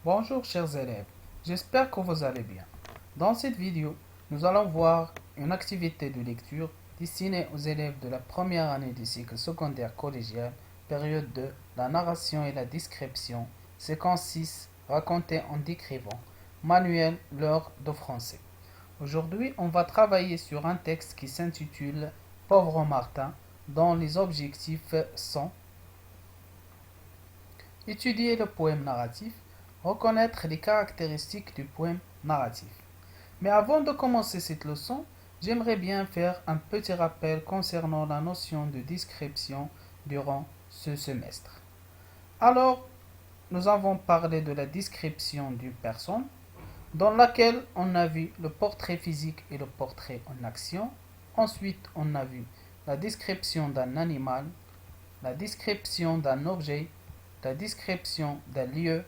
Bonjour chers élèves, j'espère que vous allez bien. Dans cette vidéo, nous allons voir une activité de lecture destinée aux élèves de la première année du cycle secondaire collégial, période 2, la narration et la description, séquence 6, raconter en décrivant, manuel l'heure de français. Aujourd'hui, on va travailler sur un texte qui s'intitule Pauvre Martin, dont les objectifs sont étudier le poème narratif, reconnaître les caractéristiques du poème narratif. Mais avant de commencer cette leçon, j'aimerais bien faire un petit rappel concernant la notion de description durant ce semestre. Alors, nous avons parlé de la description d'une personne, dans laquelle on a vu le portrait physique et le portrait en action. Ensuite, on a vu la description d'un animal, la description d'un objet, la description d'un lieu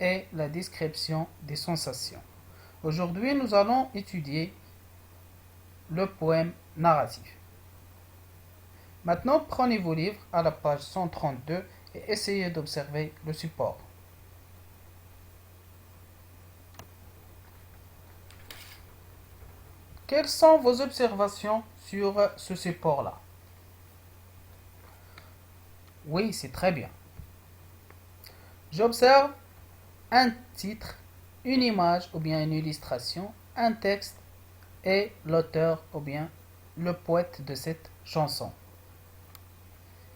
et la description des sensations. Aujourd'hui, nous allons étudier le poème narratif. Maintenant, prenez vos livres à la page 132 et essayez d'observer le support. Quelles sont vos observations sur ce support-là? Oui, c'est très bien. J'observe un titre, une image ou bien une illustration, un texte et l'auteur ou bien le poète de cette chanson.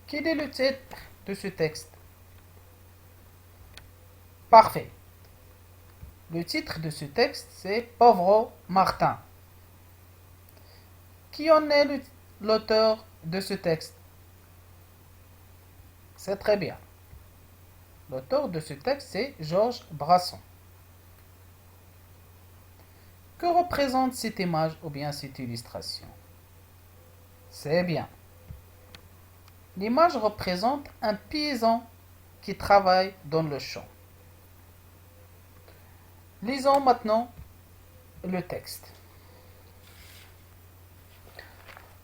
Quel est le titre de ce texte? Parfait. Le titre de ce texte, c'est Pauvre Martin. Qui en est l'auteur de ce texte? C'est très bien. L'auteur de ce texte, c'est Georges Brassens. Que représente cette image ou bien cette illustration? C'est bien. L'image représente un paysan qui travaille dans le champ. Lisons maintenant le texte.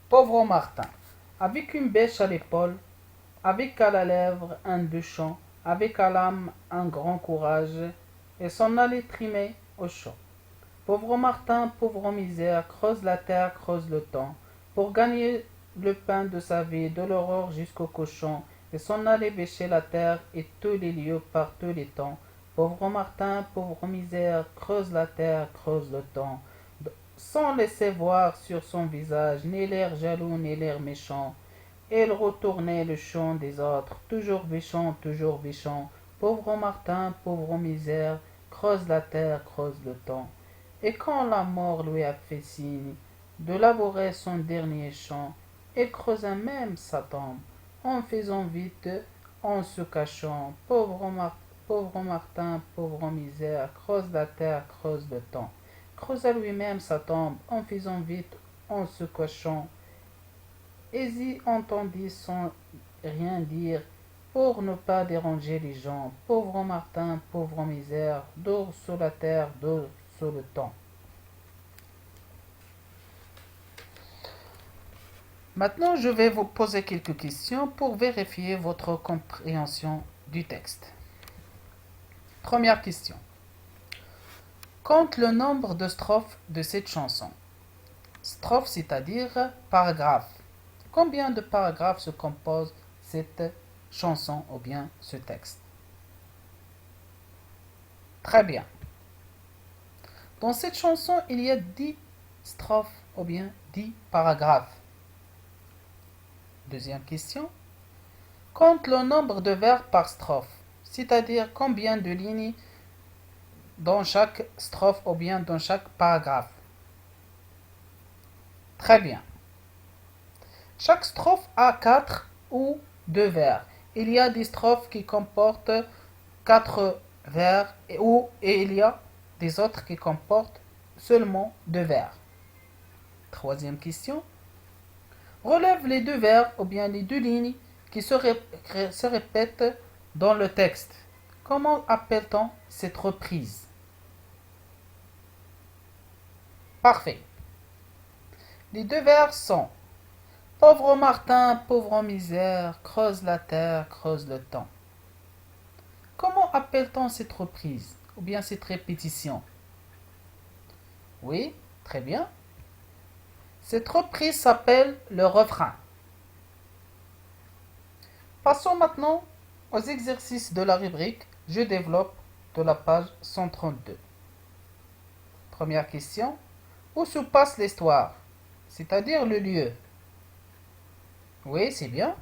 Pauvre Martin, avec une bêche à l'épaule, avec à la lèvre un bûchon, avec à l'âme un grand courage, et s'en allait trimer au champ. Pauvre Martin, pauvre misère, creuse la terre, creuse le temps, pour gagner le pain de sa vie, de l'aurore jusqu'au cochon, et s'en allait bêcher la terre et tous les lieux par tous les temps. Pauvre Martin, pauvre misère, creuse la terre, creuse le temps, sans laisser voir sur son visage ni l'air jaloux ni l'air méchant. Il retournait le chant des autres, toujours bichant. Pauvre Martin, pauvre misère, creuse la terre, creuse le temps. Et quand la mort lui a fait signe de labourer son dernier champ, il creusa même sa tombe, en faisant vite, en se cachant. Pauvre Martin, pauvre misère, creuse la terre, creuse le temps. Creusa lui-même sa tombe, en faisant vite, en se cachant. Aisy entendit sans rien dire, pour ne pas déranger les gens. Pauvre Martin, pauvre misère, dors sous la terre, dors sous le temps. Maintenant, je vais vous poser quelques questions pour vérifier votre compréhension du texte. Première question. Compte le nombre de strophes de cette chanson. Strophe, c'est-à-dire paragraphe. Combien de paragraphes se compose cette chanson ou bien ce texte? Très bien. Dans cette chanson, il y a 10 strophes ou bien 10 paragraphes. Deuxième question. Compte le nombre de vers par strophe, c'est-à-dire combien de lignes dans chaque strophe ou bien dans chaque paragraphe. Très bien. Chaque strophe a 4 ou 2 vers. Il y a des strophes qui comportent 4 vers et il y a des autres qui comportent seulement 2 vers. Troisième question. Relève les 2 vers ou bien les 2 lignes qui se répètent dans le texte. Comment appelle-t-on cette reprise? Parfait. Les 2 vers sont Pauvre Martin, pauvre misère, creuse la terre, creuse le temps. Comment appelle-t-on cette reprise? ou bien cette répétition? Oui, très bien. Cette reprise s'appelle le refrain. Passons maintenant aux exercices de la rubrique Je développe de la page 132. Première question. Où se passe l'histoire? C'est-à-dire le lieu. Oui, c'est bien.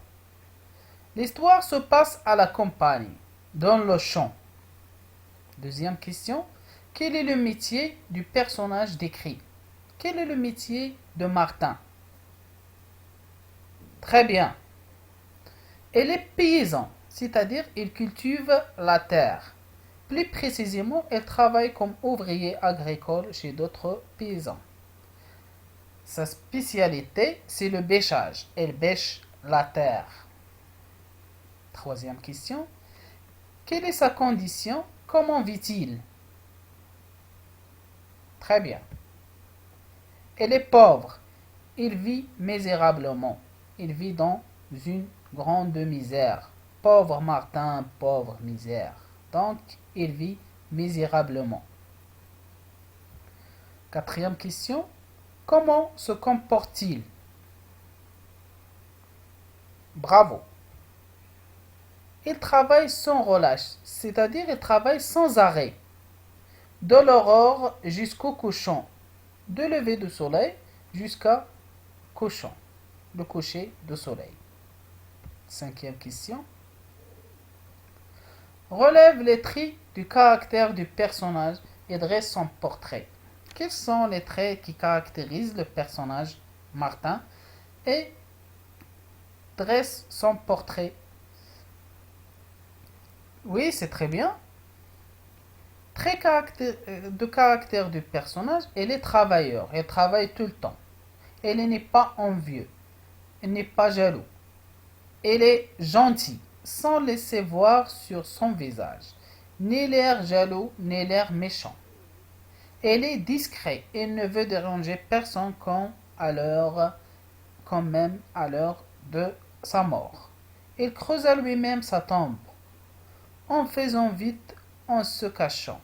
L'histoire se passe à la campagne, dans le champ. Deuxième question. Quel est le métier du personnage décrit? Quel est le métier de Martin? Très bien. Elle est paysan, c'est-à-dire il cultive la terre. Plus précisément, elle travaille comme ouvrier agricole chez d'autres paysans. Sa spécialité, c'est le bêchage. Elle bêche la terre. Troisième question. Quelle est sa condition? Comment vit-il? Très bien. Elle est pauvre. Il vit misérablement. Il vit dans une grande misère. Pauvre Martin, pauvre misère. Donc, il vit misérablement. Quatrième question. Comment se comporte-t-il? Bravo. Il travaille sans relâche, c'est-à-dire il travaille sans arrêt. De l'aurore jusqu'au couchant. De lever du soleil jusqu'à couchant. Le coucher du soleil. Cinquième question. Relève les traits du caractère du personnage et dresse son portrait. Quels sont les traits qui caractérisent le personnage Martin et dresse son portrait? Oui, c'est très bien. Trait de caractère du personnage, elle est travailleur. Elle travaille tout le temps. Elle n'est pas envieux. Elle n'est pas jaloux. Elle est gentille, sans laisser voir sur son visage ni l'air jaloux, ni l'air méchant. Elle est discrète et ne veut déranger personne quand même à l'heure de sa mort. Il creusa lui-même sa tombe, en faisant vite, en se cachant.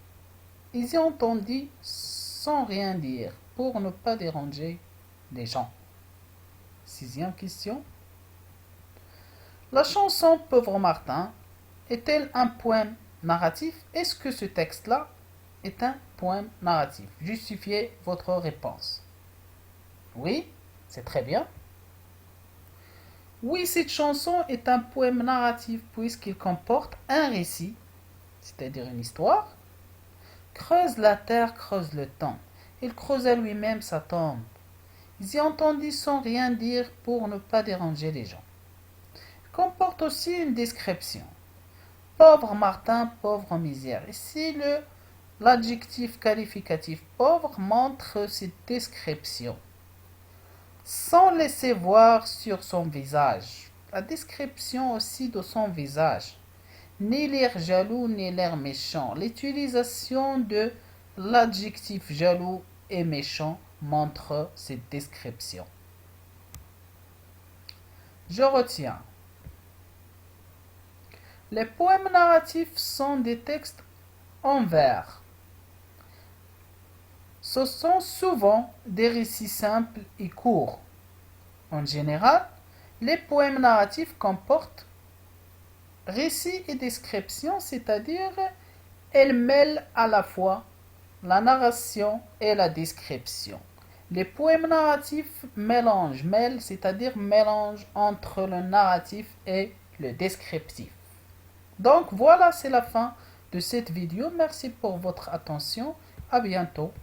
Il y entendit sans rien dire, pour ne pas déranger les gens. Sixième question. La chanson Pauvre Martin est-elle un poème narratif? Est-ce que ce texte-là est un poème narratif? Justifiez votre réponse. Oui, c'est très bien. Oui, cette chanson est un poème narratif puisqu'il comporte un récit, c'est-à-dire une histoire. Creuse la terre, creuse le temps. Il creusa lui-même sa tombe. Il y entendit sans rien dire pour ne pas déranger les gens. Il comporte aussi une description. Pauvre Martin, pauvre misère. Ici, l'adjectif qualificatif pauvre montre cette description. Sans laisser voir sur son visage. La description aussi de son visage. Ni l'air jaloux, ni l'air méchant. L'utilisation de l'adjectif jaloux et méchant montre cette description. Je retiens. Les poèmes narratifs sont des textes en vers. Ce sont souvent des récits simples et courts. En général, les poèmes narratifs comportent récits et descriptions, c'est-à-dire elles mêlent à la fois la narration et la description. Les poèmes narratifs mêlent, c'est-à-dire mélangent entre le narratif et le descriptif. Donc voilà, c'est la fin de cette vidéo. Merci pour votre attention. À bientôt.